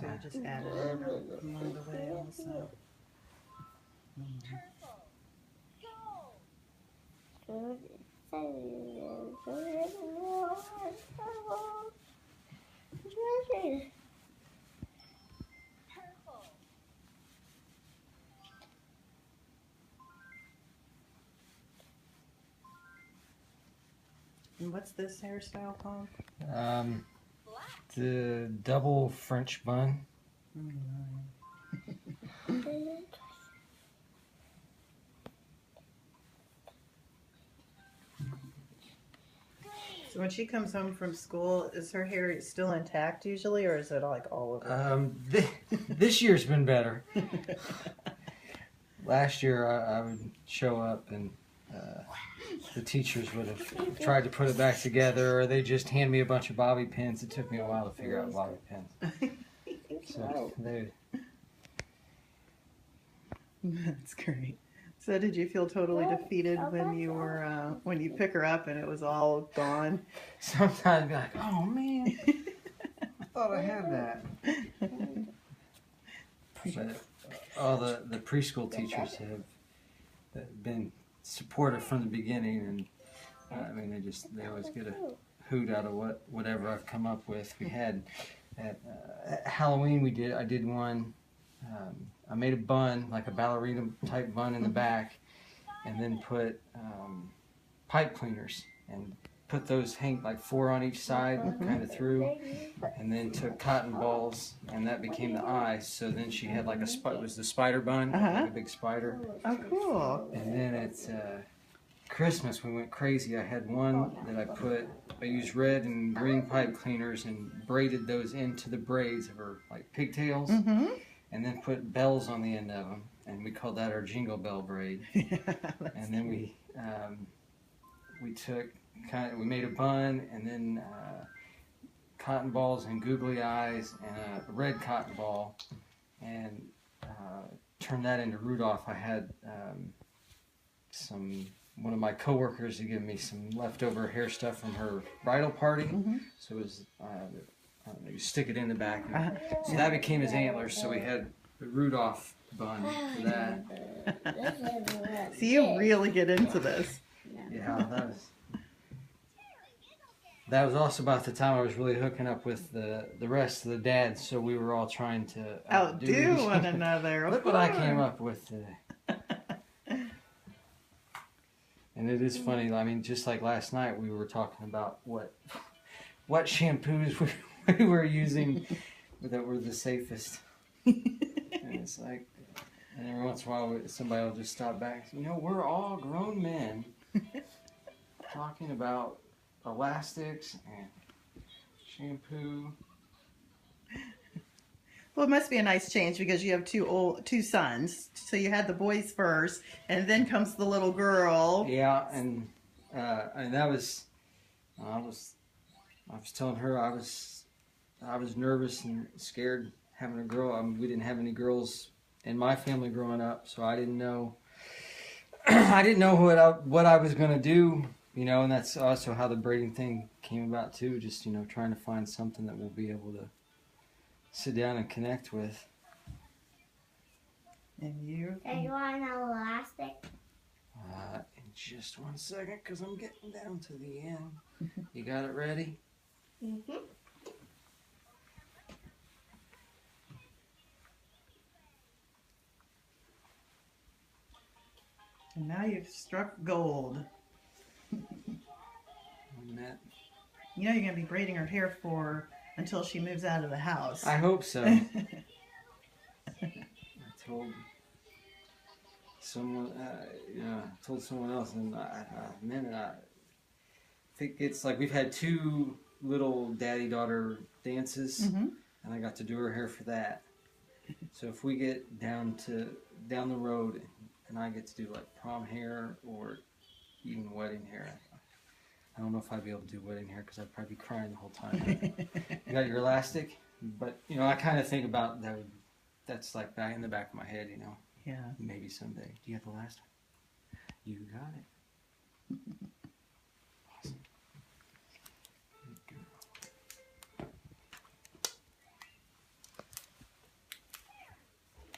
So I just added it along the way also. And what's this hairstyle called? The double French bun. So when she comes home from school, is her hair still intact usually, or is it like all over? This year's been better. Last year I would show up and the teachers would have tried to put it back together, or they just hand me a bunch of bobby pins. It took me a while to figure out bobby pins. So That's great. So did you feel totally defeated when you were when you pick her up and it was all gone? Sometimes be like, oh man, I thought I had that. But all the preschool teachers have been supportive from the beginning, and I mean they always get a hoot out of whatever I've come up with. We had at Halloween I did one. I made a bun, like a ballerina type bun in the back, and then put pipe cleaners and put those like 4 on each side, kind of through, and then took cotton balls, and that became the eyes. So then she had like it was the spider bun, like a big spider. Oh, cool. And then at Christmas we went crazy. I had one that I used red and green pipe cleaners and braided those into the braids of her like pigtails. And then put bells on the end of them, and we called that our jingle bell braid. And then we we made a bun, and then cotton balls and googly eyes and a red cotton ball, and turned that into Rudolph. I had one of my coworkers had given me some leftover hair stuff from her bridal party, so it was. You stick it in the back. So that became his antlers, so we had the Rudolph bun for that. So you really get into this. Yeah, that was also about the time I was really hooking up with the rest of the dads, so we were all trying to outdo one another. Look what I came up with today. And it is funny, I mean, just like last night we were talking about what shampoos we were using that were the safest. And it's like, and every once in a while somebody will just stop back and say, we're all grown men talking about elastics and shampoo. Well, it must be a nice change because you have two sons. So you had the boys first, and then comes the little girl. Yeah, and that was I was telling her I was nervous and scared having a girl. I mean, we didn't have any girls in my family growing up, so I didn't know what I was gonna do, and that's also how the braiding thing came about too. Just trying to find something that we'll be able to sit down and connect with. And you? Do you want an elastic? In just one second, because I'm getting down to the end. You got it ready? Mm-hmm. And now you've struck gold. You're going to be braiding her hair until she moves out of the house. I hope so. I told someone else, and I think it's like we've had 2 little daddy-daughter dances, and I got to do her hair for that. So if we get down the road and I get to do like prom hair or even wedding hair, I don't know if I'd be able to do wedding hair because I'd probably be crying the whole time. You got your elastic? But, I kind of think about that. That's like back in the back of my head, Yeah. Maybe someday. Do you have the last one? You got it.